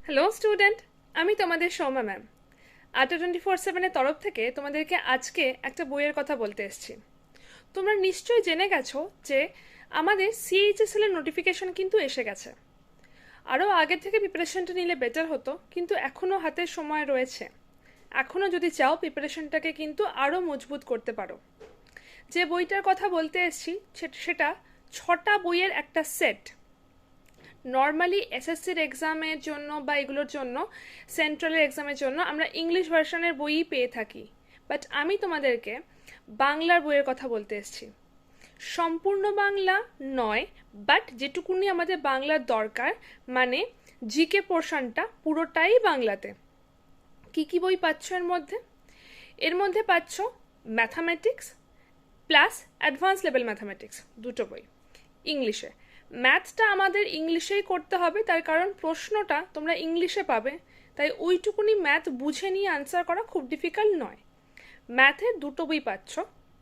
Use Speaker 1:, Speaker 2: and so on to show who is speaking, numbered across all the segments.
Speaker 1: Hello student, আমি তোমাদের Soumya ma'am. আটা 24/7-এর তরফ থেকে তোমাদেরকে আজকে একটা বইয়ের কথা বলতে এসেছি। তোমরা নিশ্চয়ই জেনে গেছো যে আমাদের CHSL এর নোটিফিকেশন কিন্তু এসে গেছে। আরও আগে থেকে প্রিপারেশনটা নিলে বেটার হতো, কিন্তু এখনও হাতে সময় রয়েছে। এখনও যদি চাও প্রিপারেশনটাকে কিন্তু আরও মজবুত করতে পারো। যে বইটার কথা বলতে এসেছি সেটা 6টা বইয়ের একটা সেট। নর্মালি এসএসসির এক্সামের জন্য বা এগুলোর জন্য, সেন্ট্রালের এক্সামের জন্য আমরা ইংলিশ ভার্সনের বইই পেয়ে থাকি, বাট আমি তোমাদেরকে বাংলার বইয়ের কথা বলতে এসেছি। সম্পূর্ণ বাংলা নয়, বাট যেটুকুনি আমাদের বাংলার দরকার, মানে জিকে পোর্শনটা পুরোটাই বাংলাতে। কি কি বই পাচ্ছ এর মধ্যে পাচ্ছ mathematics plus advance level mathematics, দুটো বই ইংলিশে। ম্যাথটা আমাদের ইংলিশেই করতে হবে, তার কারণ প্রশ্নটা তোমরা ইংলিশে পাবে, তাই ওইটুকুনি ম্যাথ বুঝে নিয়ে আনসার করা খুব ডিফিকাল্ট নয়। ম্যাথের দুটো বই পাচ্ছ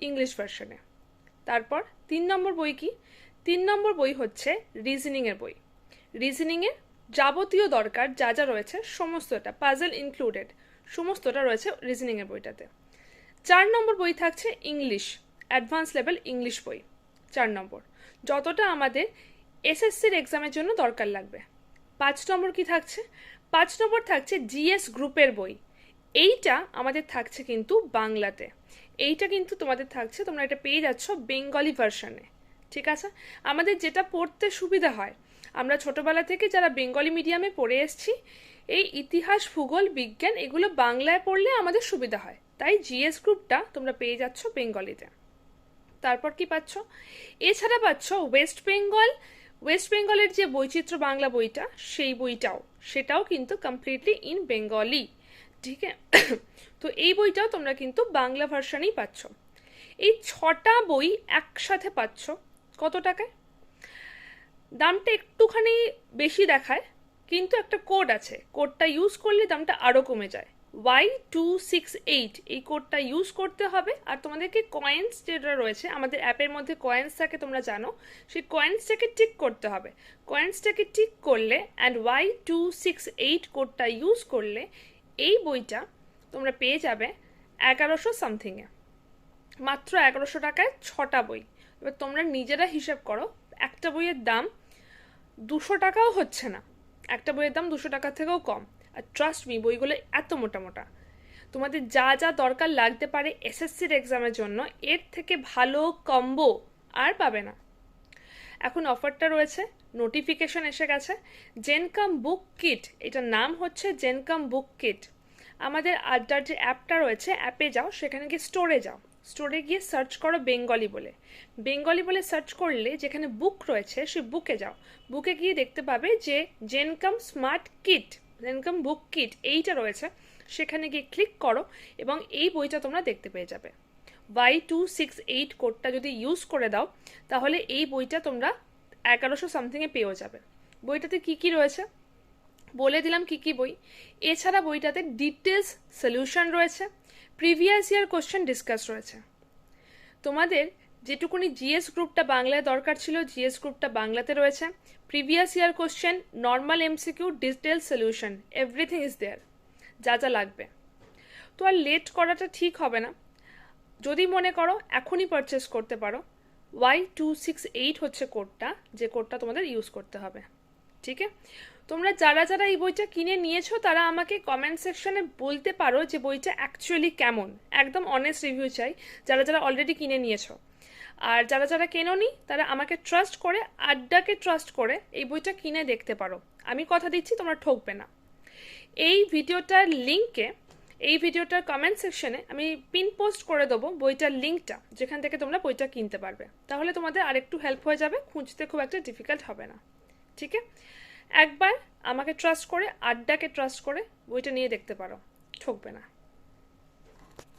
Speaker 1: ইংলিশ ভার্সনে। তারপর 3 নম্বর বই কি? 3 নম্বর বই হচ্ছে রিজনিংয়ের বই। রিজনিংয়ের যাবতীয় দরকার যা যা রয়েছে সমস্তটা, পাজল ইনক্লুডেড, সমস্তটা রয়েছে রিজনিংয়ের বইটাতে। 4 নম্বর বই থাকছে ইংলিশ, অ্যাডভান্স লেভেল ইংলিশ বই। 4 নম্বর যতটা আমাদের এসএসসির এক্সামের জন্য দরকার লাগবে। 5 নম্বর কি থাকছে? 5 নম্বর থাকছে জিএস গ্রুপের বই। এইটা আমাদের থাকছে কিন্তু বাংলাতে। এইটা কিন্তু তোমাদের থাকছে, তোমরা এটা পেয়ে যাচ্ছ বেঙ্গলি ভার্সনে। ঠিক আছে? আমাদের যেটা পড়তে সুবিধা হয়, আমরা ছোটবেলা থেকে যারা বেঙ্গলি মিডিয়ামে পড়ে এসেছি, এই ইতিহাস, ভূগোল, বিজ্ঞান এগুলো বাংলায় পড়লে আমাদের সুবিধা হয়, তাই জিএস গ্রুপটা তোমরা পেয়ে যাচ্ছ বেঙ্গলিতে। তারপর কি পাচ্ছ? এছাড়া পাচ্ছ ওয়েস্ট বেঙ্গলের যে বৈচিত্র্য বাংলা বইটা, সেই বইটাও, সেটাও কিন্তু কমপ্লিটলি ইন বেঙ্গলি। ঠিক আছে? তো এই বইটাও তোমরা কিন্তু বাংলা ভার্সনেই পাচ্ছ। এই 6টা বই একসাথে পাচ্ছ কত টাকায়? দামটা একটুখানি বেশি দেখায়, কিন্তু একটা কোড আছে, কোডটা ইউজ করলে দামটা আরও কমে যায়। Y268 এই কোডটা ইউজ করতে হবে, আর তোমাদেরকে কয়েন্স যেটা রয়েছে আমাদের অ্যাপের মধ্যে কয়েন্স থাকে, তোমরা জানো, সেই কয়েন্সটাকে টিক করতে হবে। কয়েন্সটাকে টিক করলে অ্যান্ড Y268 কোডটা ইউজ করলে এই বইটা তোমরা পেয়ে যাবে 1100 সামথিংয়ে, মাত্র 1100 টাকায় 6টা বই। এবার তোমরা নিজেরা হিসাব করো, একটা বইয়ের দাম 200 টাকাও হচ্ছে না, একটা বইয়ের দাম 200 টাকার থেকেও কম। আর ট্রাস্ট মি, বইগুলো এত মোটা মোটা, তোমাদের যা যা দরকার লাগতে পারে এসএসসির এক্সামের জন্য, এর থেকে ভালো কম্বো আর পাবে না। এখন অফারটা রয়েছে, নোটিফিকেশন এসে গেছে। জেনকম বুক কিট, এটার নাম হচ্ছে জেনকম বুক কিট। আমাদের আড্ডার যে অ্যাপটা রয়েছে, অ্যাপে যাও, সেখানে গিয়ে স্টোরে যাও, স্টোরে গিয়ে সার্চ করো বেঙ্গলি বলে সার্চ করলে যেখানে বুক রয়েছে সেই বুকে যাও, বুকে গিয়ে দেখতে পাবে যে জেনকম স্মার্ট কিট, জেনকম বুক কিট এইটা রয়েছে, সেখানে গিয়ে ক্লিক করো এবং এই বইটা তোমরা দেখতে পেয়ে যাবে। Y268 কোডটা যদি ইউজ করে দাও, তাহলে এই বইটা তোমরা 1100 সামথিংয়ে পেয়েও যাবে। বইটাতে কি কি রয়েছে বলে দিলাম, কি কি বই। এছাড়া বইটাতে ডিটেলস সলিউশন রয়েছে, প্রিভিয়াস ইয়ার কোশ্চেন ডিসকাস রয়েছে। তোমাদের যেটুকুনি জিএস গ্রুপটা বাংলায় দরকার ছিল, জিএস গ্রুপটা বাংলাতে রয়েছে। Previous year question, normal MCQ, detail solution, everything is there, যা যা লাগবে। তো আর লেট করাটা ঠিক হবে না, যদি মনে করো এখনই পারচেস করতে পারো। Y268 হচ্ছে কোডটা, যে কোডটা তোমাদের ইউজ করতে হবে। ঠিক আছে? তোমরা যারা যারা এই বইটা কিনে নিয়েছো, তারা আমাকে কমেন্ট সেকশনে বলতে পারো যে বইটা অ্যাকচুয়ালি কেমন। একদম অনেস্ট রিভিউ চাই, যারা যারা অলরেডি কিনে নিয়েছো। আর যারা যারা কেনোনি, তারা আমাকে ট্রাস্ট করে, আড্ডাকে ট্রাস্ট করে এই বইটা কিনে দেখতে পারো। আমি কথা দিচ্ছি তোমরা ঠকবে না। এই ভিডিওটার কমেন্ট সেকশনে আমি পিন পোস্ট করে দেবো বইটার লিঙ্কটা, যেখান থেকে তোমরা বইটা কিনতে পারবে। তাহলে তোমাদের আরেকটু হেল্প হয়ে যাবে, খুঁজতে খুব একটা ডিফিকাল্ট হবে না। ঠিক আছে? একবার আমাকে ট্রাস্ট করে, আড্ডাকে ট্রাস্ট করে বইটা নিয়ে দেখতে পারো, ঠকবে না।